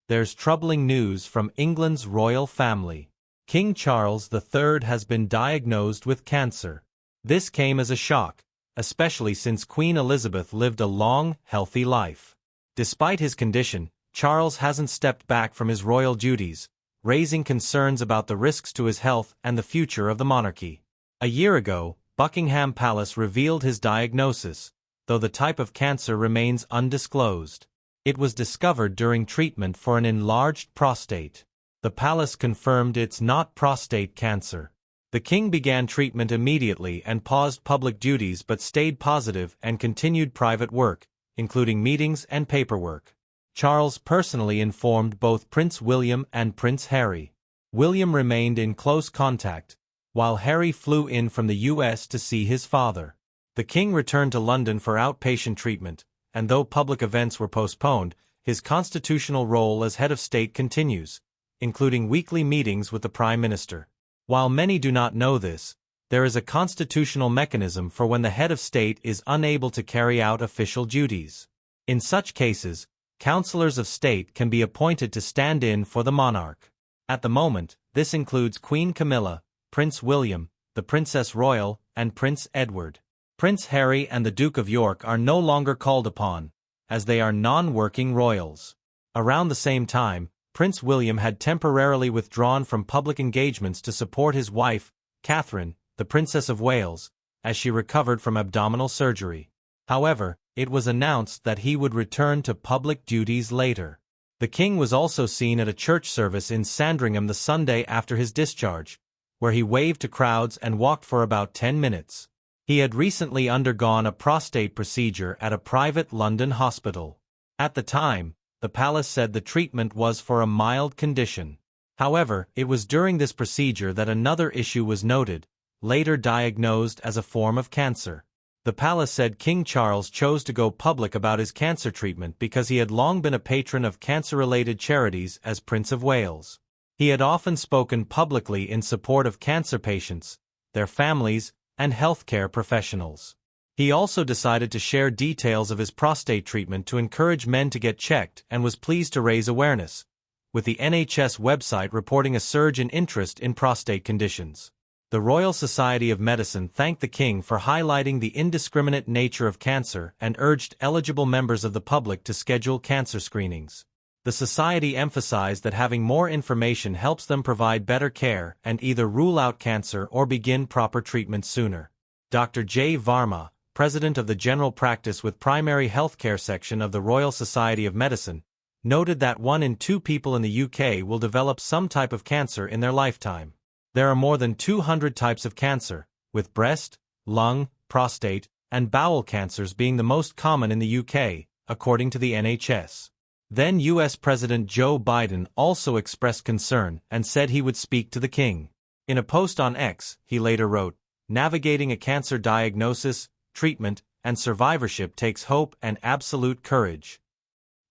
there's troubling news from England's royal family. King Charles III has been diagnosed with cancer. This came as a shock, especially since Queen Elizabeth lived a long, healthy life. Despite his condition, Charles hasn't stepped back from his royal duties, raising concerns about the risks to his health and the future of the monarchy. A year ago, Buckingham Palace revealed his diagnosis, though the type of cancer remains undisclosed. It was discovered during treatment for an enlarged prostate. The palace confirmed it's not prostate cancer. The king began treatment immediately and paused public duties but stayed positive and continued private work, including meetings and paperwork. Charles personally informed both Prince William and Prince Harry. William remained in close contact, while Harry flew in from the US to see his father. The king returned to London for outpatient treatment, and though public events were postponed, his constitutional role as head of state continues, including weekly meetings with the Prime Minister. While many do not know this, there is a constitutional mechanism for when the head of state is unable to carry out official duties. In such cases, councillors of state can be appointed to stand in for the monarch. At the moment, this includes Queen Camilla, Prince William, the Princess Royal, and Prince Edward. Prince Harry and the Duke of York are no longer called upon, as they are non-working royals. Around the same time, Prince William had temporarily withdrawn from public engagements to support his wife, Catherine, the Princess of Wales, as she recovered from abdominal surgery. However, it was announced that he would return to public duties later. The king was also seen at a church service in Sandringham the Sunday after his discharge, where he waved to crowds and walked for about 10 minutes. He had recently undergone a prostate procedure at a private London hospital. At the time, the palace said the treatment was for a mild condition. However, it was during this procedure that another issue was noted, later diagnosed as a form of cancer. The palace said King Charles chose to go public about his cancer treatment because he had long been a patron of cancer-related charities as Prince of Wales. He had often spoken publicly in support of cancer patients, their families, and healthcare professionals. He also decided to share details of his prostate treatment to encourage men to get checked and was pleased to raise awareness, with the NHS website reporting a surge in interest in prostate conditions. The Royal Society of Medicine thanked the king for highlighting the indiscriminate nature of cancer and urged eligible members of the public to schedule cancer screenings. The society emphasized that having more information helps them provide better care and either rule out cancer or begin proper treatment sooner. Dr. J. Varma, president of the General Practice with Primary Healthcare section of the Royal Society of Medicine, noted that 1 in 2 people in the UK will develop some type of cancer in their lifetime. There are more than 200 types of cancer, with breast, lung, prostate, and bowel cancers being the most common in the UK, according to the NHS. Then US President Joe Biden also expressed concern and said he would speak to the king. In a post on X, he later wrote, "Navigating a cancer diagnosis, treatment, and survivorship takes hope and absolute courage.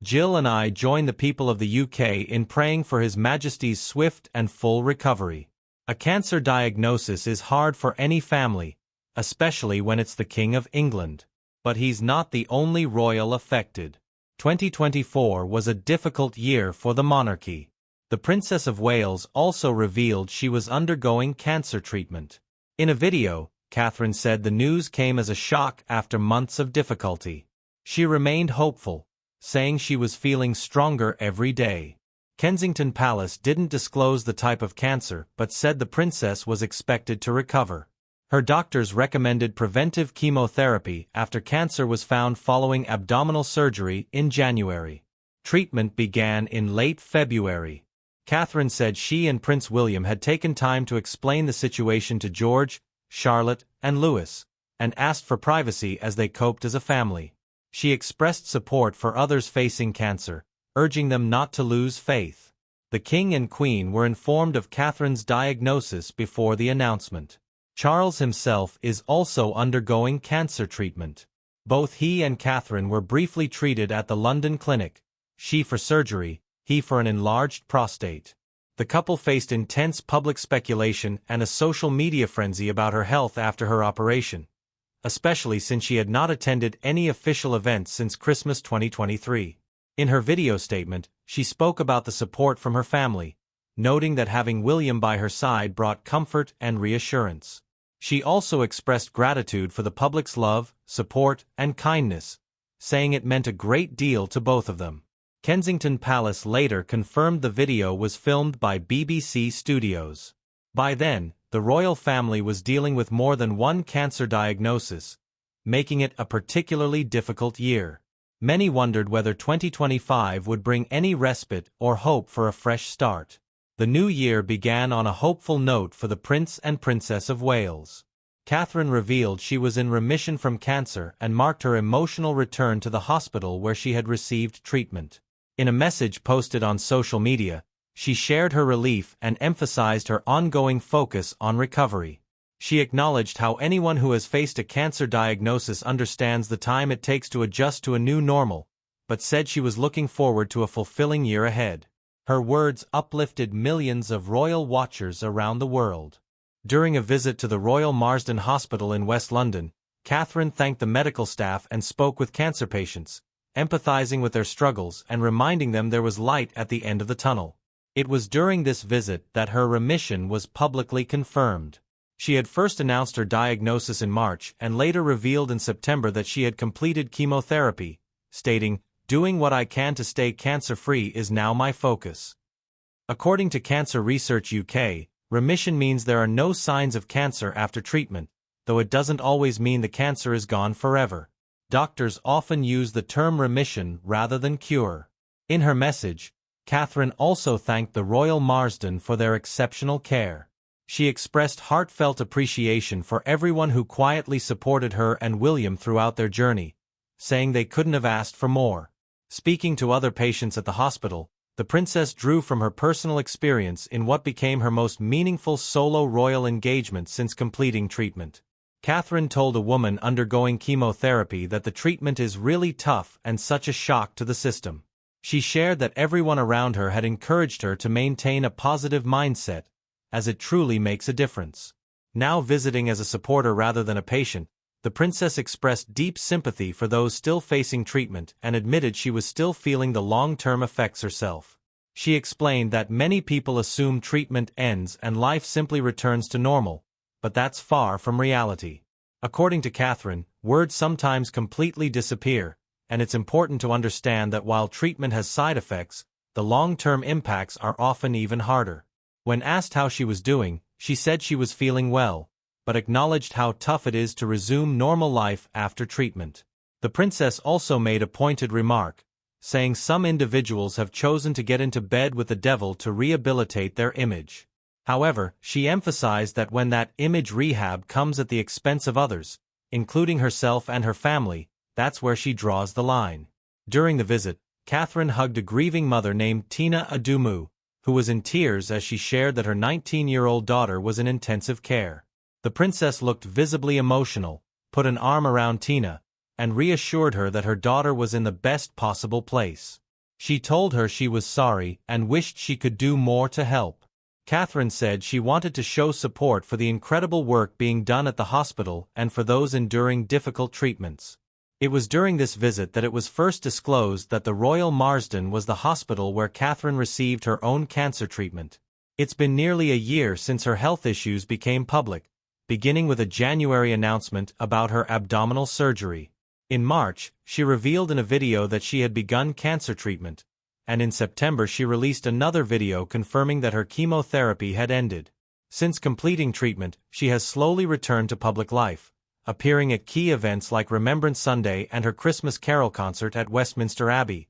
Jill and I join the people of the UK in praying for His Majesty's swift and full recovery. A cancer diagnosis is hard for any family, especially when it's the King of England. But he's not the only royal affected." 2024 was a difficult year for the monarchy. The Princess of Wales also revealed she was undergoing cancer treatment. In a video, Catherine said the news came as a shock after months of difficulty. She remained hopeful, saying she was feeling stronger every day. Kensington Palace didn't disclose the type of cancer but said the princess was expected to recover. Her doctors recommended preventive chemotherapy after cancer was found following abdominal surgery in January. Treatment began in late February. Catherine said she and Prince William had taken time to explain the situation to George, Charlotte, and Louis, and asked for privacy as they coped as a family. She expressed support for others facing cancer, urging them not to lose faith. The King and Queen were informed of Catherine's diagnosis before the announcement. Charles himself is also undergoing cancer treatment. Both he and Catherine were briefly treated at the London clinic, she for surgery, he for an enlarged prostate. The couple faced intense public speculation and a social media frenzy about her health after her operation, especially since she had not attended any official events since Christmas 2023. In her video statement, she spoke about the support from her family, noting that having William by her side brought comfort and reassurance. She also expressed gratitude for the public's love, support, and kindness, saying it meant a great deal to both of them. Kensington Palace later confirmed the video was filmed by BBC Studios. By then, the royal family was dealing with more than one cancer diagnosis, making it a particularly difficult year. Many wondered whether 2025 would bring any respite or hope for a fresh start. The new year began on a hopeful note for the Prince and Princess of Wales. Catherine revealed she was in remission from cancer and marked her emotional return to the hospital where she had received treatment. In a message posted on social media, she shared her relief and emphasized her ongoing focus on recovery. She acknowledged how anyone who has faced a cancer diagnosis understands the time it takes to adjust to a new normal, but said she was looking forward to a fulfilling year ahead. Her words uplifted millions of royal watchers around the world. During a visit to the Royal Marsden Hospital in West London, Catherine thanked the medical staff and spoke with cancer patients, empathizing with their struggles and reminding them there was light at the end of the tunnel. It was during this visit that her remission was publicly confirmed. She had first announced her diagnosis in March and later revealed in September that she had completed chemotherapy, stating, "Doing what I can to stay cancer-free is now my focus." According to Cancer Research UK, remission means there are no signs of cancer after treatment, though it doesn't always mean the cancer is gone forever. Doctors often use the term remission rather than cure. In her message, Catherine also thanked the Royal Marsden for their exceptional care. She expressed heartfelt appreciation for everyone who quietly supported her and William throughout their journey, saying they couldn't have asked for more. Speaking to other patients at the hospital, the princess drew from her personal experience in what became her most meaningful solo royal engagement since completing treatment. Catherine told a woman undergoing chemotherapy that the treatment is really tough and such a shock to the system. She shared that everyone around her had encouraged her to maintain a positive mindset, as it truly makes a difference. Now visiting as a supporter rather than a patient, the princess expressed deep sympathy for those still facing treatment and admitted she was still feeling the long-term effects herself. She explained that many people assume treatment ends and life simply returns to normal, but that's far from reality. According to Catherine, words sometimes completely disappear, and it's important to understand that while treatment has side effects, the long-term impacts are often even harder. When asked how she was doing, she said she was feeling well, but acknowledged how tough it is to resume normal life after treatment. The princess also made a pointed remark, saying some individuals have chosen to get into bed with the devil to rehabilitate their image. However, she emphasized that when that image rehab comes at the expense of others, including herself and her family, that's where she draws the line. During the visit, Catherine hugged a grieving mother named Tina Adumu, who was in tears as she shared that her 19-year-old daughter was in intensive care. The princess looked visibly emotional, put an arm around Tina, and reassured her that her daughter was in the best possible place. She told her she was sorry and wished she could do more to help. Catherine said she wanted to show support for the incredible work being done at the hospital and for those enduring difficult treatments. It was during this visit that it was first disclosed that the Royal Marsden was the hospital where Catherine received her own cancer treatment. It's been nearly a year since her health issues became public, beginning with a January announcement about her abdominal surgery. In March, she revealed in a video that she had begun cancer treatment, and in September she released another video confirming that her chemotherapy had ended. Since completing treatment, she has slowly returned to public life, appearing at key events like Remembrance Sunday and her Christmas Carol concert at Westminster Abbey,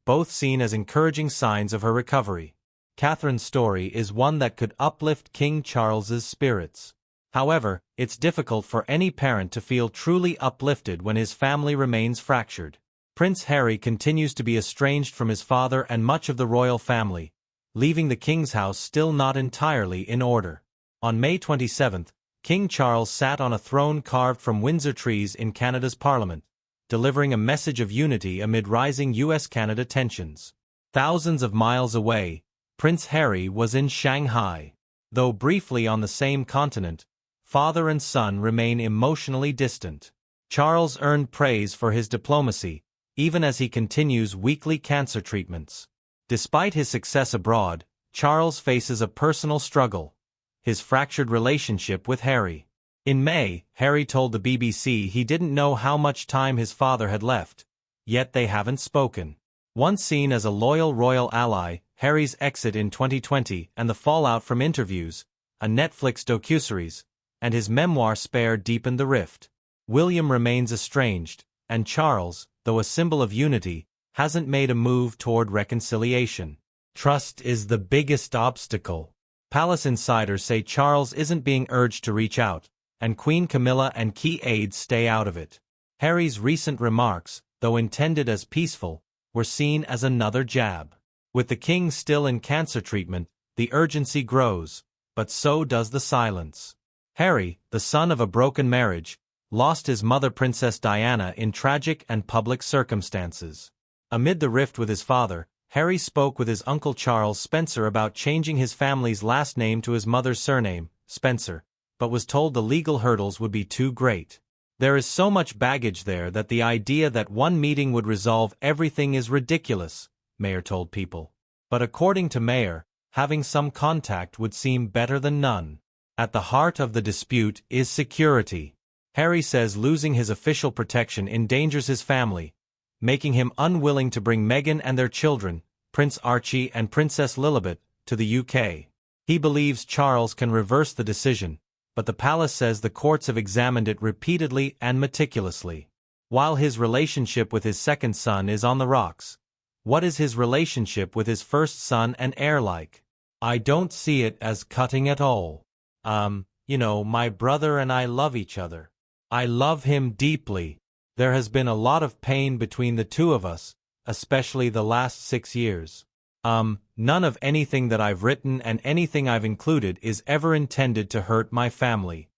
both seen as encouraging signs of her recovery. Catherine's story is one that could uplift King Charles's spirits. However, it's difficult for any parent to feel truly uplifted when his family remains fractured. Prince Harry continues to be estranged from his father and much of the royal family, leaving the king's house still not entirely in order. On May 27, King Charles sat on a throne carved from Windsor trees in Canada's Parliament, delivering a message of unity amid rising US-Canada tensions. Thousands of miles away, Prince Harry was in Shanghai. Though briefly on the same continent, father and son remain emotionally distant. Charles earned praise for his diplomacy, even as he continues weekly cancer treatments. Despite his success abroad, Charles faces a personal struggle: his fractured relationship with Harry. In May, Harry told the BBC he didn't know how much time his father had left, yet they haven't spoken. Once seen as a loyal royal ally, Harry's exit in 2020 and the fallout from interviews, a Netflix docuseries, and his memoir Spare deepened the rift. William remains estranged, and Charles, though a symbol of unity, hasn't made a move toward reconciliation. Trust is the biggest obstacle. Palace insiders say Charles isn't being urged to reach out, and Queen Camilla and key aides stay out of it. Harry's recent remarks, though intended as peaceful, were seen as another jab. With the king still in cancer treatment, the urgency grows, but so does the silence. Harry, the son of a broken marriage, lost his mother Princess Diana in tragic and public circumstances. Amid the rift with his father, Harry spoke with his uncle Charles Spencer about changing his family's last name to his mother's surname, Spencer, but was told the legal hurdles would be too great. There is so much baggage there that the idea that one meeting would resolve everything is ridiculous, Mayer told People. But according to Mayer, having some contact would seem better than none. At the heart of the dispute is security. Harry says losing his official protection endangers his family, making him unwilling to bring Meghan and their children, Prince Archie and Princess Lilibet, to the UK. He believes Charles can reverse the decision, but the palace says the courts have examined it repeatedly and meticulously. While his relationship with his second son is on the rocks, what is his relationship with his first son and heir like? I don't see it as cutting at all. My brother and I love each other. I love him deeply. There has been a lot of pain between the two of us, especially the last 6 years. None of anything that I've written and anything I've included is ever intended to hurt my family.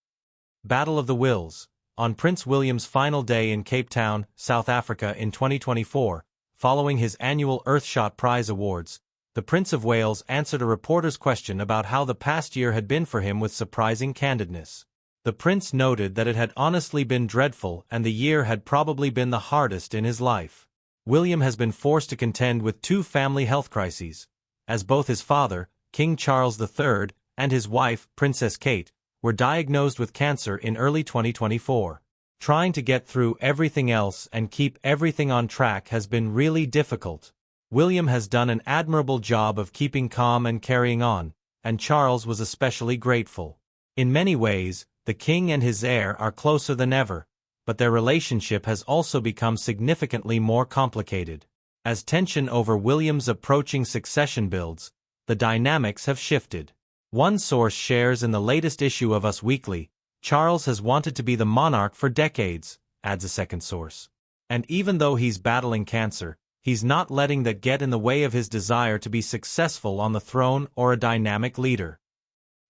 Battle of the Wills. On Prince William's final day in Cape Town, South Africa in 2024, following his annual Earthshot Prize Awards, the Prince of Wales answered a reporter's question about how the past year had been for him with surprising candidness. The prince noted that it had honestly been dreadful and the year had probably been the hardest in his life. William has been forced to contend with 2 family health crises, as both his father, King Charles III, and his wife, Princess Kate, were diagnosed with cancer in early 2024. Trying to get through everything else and keep everything on track has been really difficult. William has done an admirable job of keeping calm and carrying on, and Charles was especially grateful. In many ways, the king and his heir are closer than ever, but their relationship has also become significantly more complicated. As tension over William's approaching succession builds, the dynamics have shifted. One source shares in the latest issue of Us Weekly, Charles has wanted to be the monarch for decades, adds a second source. And even though he's battling cancer, he's not letting that get in the way of his desire to be successful on the throne or a dynamic leader.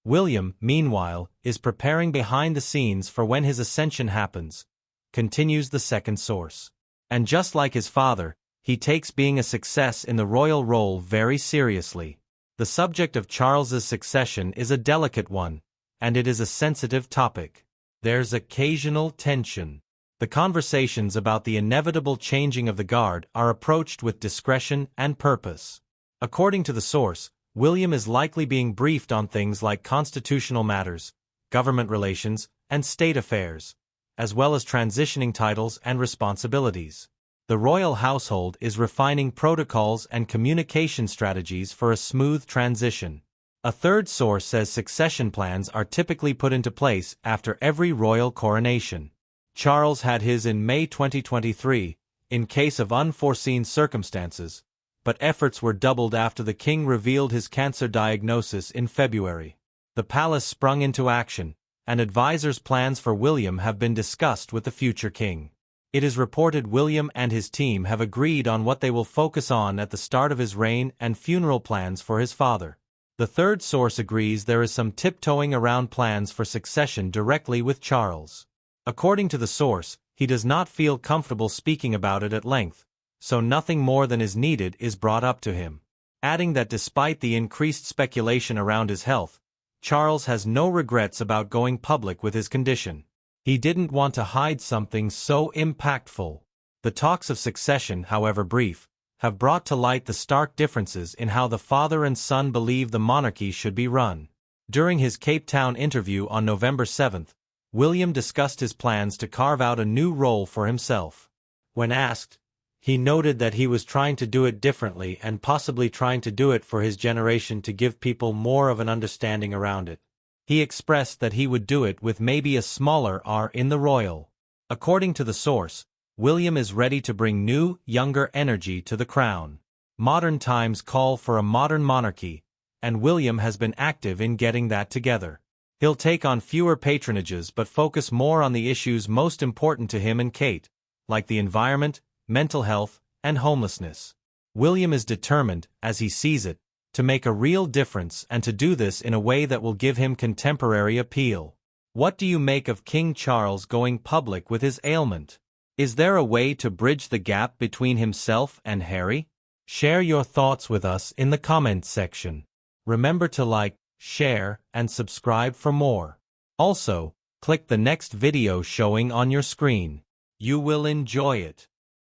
William, meanwhile, is preparing behind the scenes for when his ascension happens, continues the second source. And just like his father, he takes being a success in the royal role very seriously. The subject of Charles's succession is a delicate one, and it is a sensitive topic. There's occasional tension. The conversations about the inevitable changing of the guard are approached with discretion and purpose. According to the source, William is likely being briefed on things like constitutional matters, government relations, and state affairs, as well as transitioning titles and responsibilities. The royal household is refining protocols and communication strategies for a smooth transition. A third source says succession plans are typically put into place after every royal coronation. Charles had his in May 2023, in case of unforeseen circumstances, but efforts were doubled after the king revealed his cancer diagnosis in February. The palace sprung into action, and advisors' plans for William have been discussed with the future king. It is reported William and his team have agreed on what they will focus on at the start of his reign and funeral plans for his father. The third source agrees there is some tiptoeing around plans for succession directly with Charles. According to the source, he does not feel comfortable speaking about it at length, so nothing more than is needed is brought up to him. Adding that despite the increased speculation around his health, Charles has no regrets about going public with his condition. He didn't want to hide something so impactful. The talks of succession, however brief, have brought to light the stark differences in how the father and son believe the monarchy should be run. During his Cape Town interview on November 7, William discussed his plans to carve out a new role for himself. When asked, he noted that he was trying to do it differently and possibly trying to do it for his generation to give people more of an understanding around it. He expressed that he would do it with maybe a smaller R in the royal. According to the source, William is ready to bring new, younger energy to the crown. Modern times call for a modern monarchy, and William has been active in getting that together. He'll take on fewer patronages but focus more on the issues most important to him and Kate, like the environment, mental health, and homelessness. William is determined, as he sees it, to make a real difference and to do this in a way that will give him contemporary appeal. What do you make of King Charles going public with his ailment? Is there a way to bridge the gap between himself and Harry? Share your thoughts with us in the comments section. Remember to like, share, and subscribe for more. Also, click the next video showing on your screen. You will enjoy it.